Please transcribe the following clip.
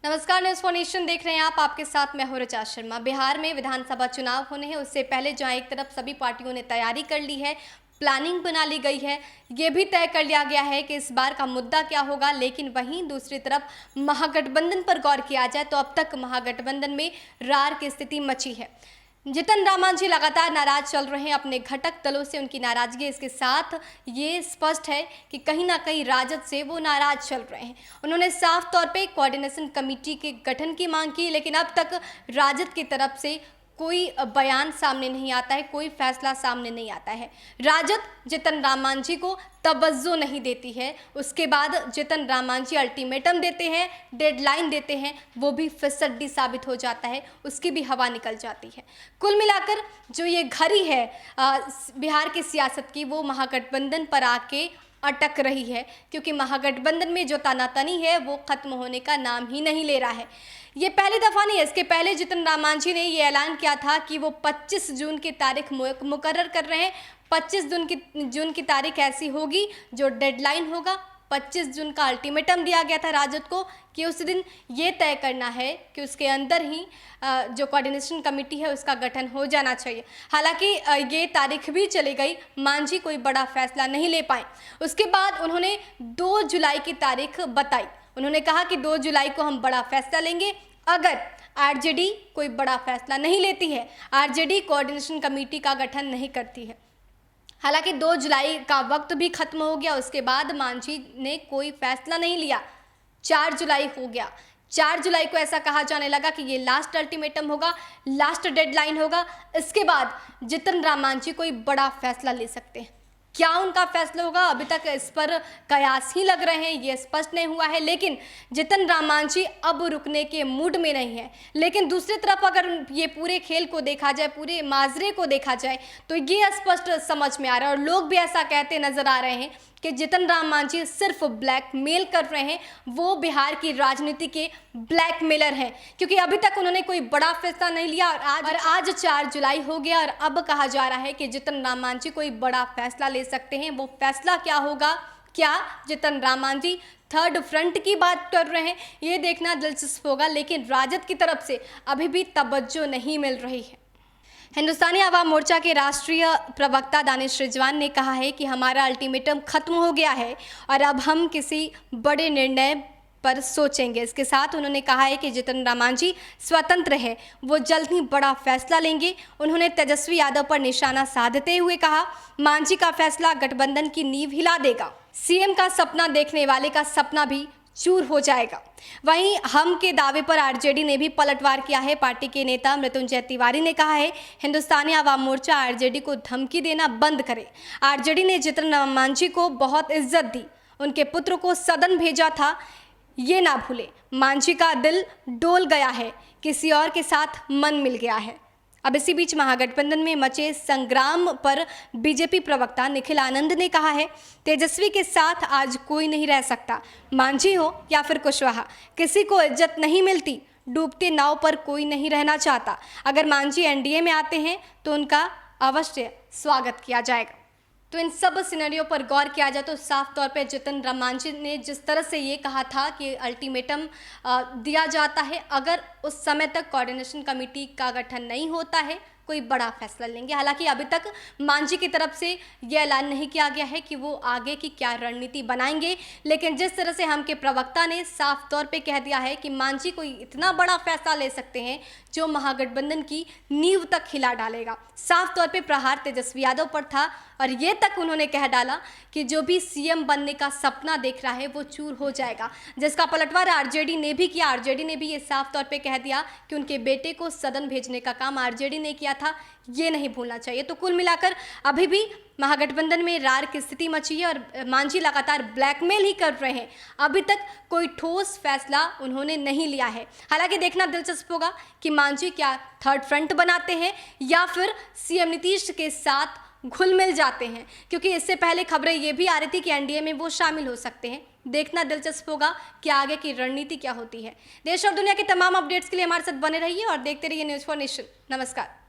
नमस्कार, news for nation देख रहे हैं आप। आपके साथ मैं हूं ऋचा शर्मा। बिहार में विधानसभा चुनाव होने हैं, उससे पहले जहां एक तरफ सभी पार्टियों ने तैयारी कर ली है, प्लानिंग बना ली गई है, ये भी तय कर लिया गया है कि इस बार का मुद्दा क्या होगा। लेकिन वहीं दूसरी तरफ महागठबंधन पर गौर किया जाए तो अब तक महागठबंधन में रार की स्थिति मची है। जितन राम मांझी लगातार नाराज चल रहे हैं अपने घटक दलों से। उनकी नाराजगी इसके साथ ये स्पष्ट है कि कहीं ना कहीं राजद से वो नाराज चल रहे हैं। उन्होंने साफ तौर पे कोऑर्डिनेशन कमेटी के गठन की मांग की, लेकिन अब तक राजद की तरफ से कोई बयान सामने नहीं आता है, कोई फैसला सामने नहीं आता है। राजद जितन राम मांझी को तवज्जो नहीं देती है। उसके बाद जितन राम मांझी अल्टीमेटम देते हैं, डेडलाइन देते हैं, वो भी फिसड्डी साबित हो जाता है, उसकी भी हवा निकल जाती है। कुल मिलाकर जो ये घड़ी है बिहार की सियासत की, वो महागठबंधन पर आके अटक रही है, क्योंकि महागठबंधन में जो तनातनी है वो खत्म होने का नाम ही नहीं ले रहा है। ये पहली दफ़ा नहीं है। इसके पहले जितन राम मांझी ने ये ऐलान किया था कि वो 25 जून की तारीख मुकर्रर कर रहे हैं। 25 जून की तारीख ऐसी होगी जो डेडलाइन होगा। 25 जून का अल्टीमेटम दिया गया था राजद को कि उस दिन ये तय करना है कि उसके अंदर ही जो कोऑर्डिनेशन कमेटी है उसका गठन हो जाना चाहिए। हालांकि ये तारीख भी चली गई, मांझी कोई बड़ा फैसला नहीं ले पाए। उसके बाद उन्होंने 2 जुलाई की तारीख बताई। उन्होंने कहा कि 2 जुलाई को हम बड़ा फैसला लेंगे अगर आरजेडी कोई बड़ा फैसला नहीं लेती है, आरजेडी कोऑर्डिनेशन कमेटी का गठन नहीं करती है। हालांकि 2 जुलाई का वक्त भी खत्म हो गया। उसके बाद मांझी ने कोई फैसला नहीं लिया। 4 जुलाई हो गया। 4 जुलाई को ऐसा कहा जाने लगा कि ये लास्ट अल्टीमेटम होगा, लास्ट डेडलाइन होगा। इसके बाद जितन राम मांझी कोई बड़ा फैसला ले सकते हैं। क्या उनका फैसला होगा, अभी तक इस पर कयास ही लग रहे हैं, ये स्पष्ट नहीं हुआ है। लेकिन जितन राम मांझी अब रुकने के मूड में नहीं है। लेकिन दूसरी तरफ अगर ये पूरे खेल को देखा जाए, पूरे माजरे को देखा जाए, तो ये स्पष्ट समझ में आ रहा है और लोग भी ऐसा कहते नजर आ रहे हैं कि जितन राम मांझी सिर्फ ब्लैकमेल कर रहे हैं। वो बिहार की राजनीति के ब्लैकमेलर हैं, क्योंकि अभी तक उन्होंने कोई बड़ा फैसला नहीं लिया और आज 4 जुलाई हो गया और अब कहा जा रहा है कि जितन राम मांझी कोई बड़ा फैसला ले सकते हैं। वो फैसला क्या होगा? क्या जितन राम मांझी थर्ड फ्रंट की बात कर रहे हैं? ये देखना दिलचस्प होगा। लेकिन राजद की तरफ से अभी भी तवज्जो नहीं मिल रही है। हिंदुस्तानी आवाम मोर्चा के राष्ट्रीय प्रवक्ता दानिश रिजवान ने कहा है कि हमारा अल्टीमेटम खत्म हो गया है और अब हम किसी बड़े निर्णय पर सोचेंगे। इसके साथ उन्होंने कहा है कि जितन राम मांझी स्वतंत्र है, वो जल्द ही बड़ा फैसला लेंगे। उन्होंने तेजस्वी यादव पर निशाना साधते हुए कहा, मांझी का फैसला गठबंधन की नींव हिला देगा। सीएम का सपना देखने वाले का सपना भी चूर हो जाएगा। वहीं हम के दावे पर आरजेडी ने भी पलटवार किया है। पार्टी के नेता मृत्युंजय तिवारी ने कहा है, हिंदुस्तानी आवाम मोर्चा आरजेडी को धमकी देना बंद करे। आरजेडी ने जितन राम मांझी को बहुत इज्जत दी, उनके पुत्र को सदन भेजा था, ये ना भूले। मांझी का दिल डोल गया है, किसी और के साथ मन मिल गया है। अब इसी बीच महागठबंधन में मचे संग्राम पर बीजेपी प्रवक्ता निखिल आनंद ने कहा है, तेजस्वी के साथ आज कोई नहीं रह सकता। मांझी हो या फिर कुशवाहा, किसी को इज्जत नहीं मिलती। डूबते नाव पर कोई नहीं रहना चाहता। अगर मांझी एनडीए में आते हैं तो उनका अवश्य स्वागत किया जाएगा। तो इन सब सिनेरियो पर गौर किया जाए तो साफ तौर पे जितन राम मांझी ने जिस तरह से ये कहा था कि अल्टीमेटम दिया जाता है, अगर उस समय तक कोऑर्डिनेशन कमेटी का गठन नहीं होता है, कोई बड़ा फैसला लेंगे। हालांकि अभी तक मांझी की तरफ से यह ऐलान नहीं किया गया है कि वो आगे की क्या रणनीति बनाएंगे। लेकिन जिस तरह से हम के प्रवक्ता ने साफ तौर पे कह दिया है कि मांझी कोई इतना बड़ा फैसला ले सकते हैं जो महागठबंधन की नींव तक हिला डालेगा। साफ तौर पे प्रहार तेजस्वी यादव पर था और ये तक उन्होंने कह डाला कि जो भी सीएम बनने का सपना देख रहा है वो चूर हो जाएगा, जिसका पलटवार आरजेडी ने भी किया। आरजेडी ने भी ये साफ तौर पे कह दिया कि उनके बेटे को सदन भेजने का काम आरजेडी ने किया था, ये नहीं भूलना चाहिए। तो कुल मिलाकर अभी भी महागठबंधन में रार की स्थिति मची है और मांझी लगातार ब्लैकमेल ही कर रहे हैं। अभी तक कोई ठोस फैसला उन्होंने नहीं लिया है। हालांकि देखना दिलचस्प होगा कि मांझी क्या थर्ड फ्रंट बनाते हैं या फिर सीएम नीतीश के साथ घुल मिल जाते हैं, क्योंकि इससे पहले खबरें ये भी आ रही थी कि एनडीए में वो शामिल हो सकते हैं। देखना दिलचस्प होगा कि आगे की रणनीति क्या होती है। देश और दुनिया की तमाम अपडेट्स के लिए हमारे साथ बने रहिए और देखते रहिए न्यूज़ फॉर नेशन। नमस्कार।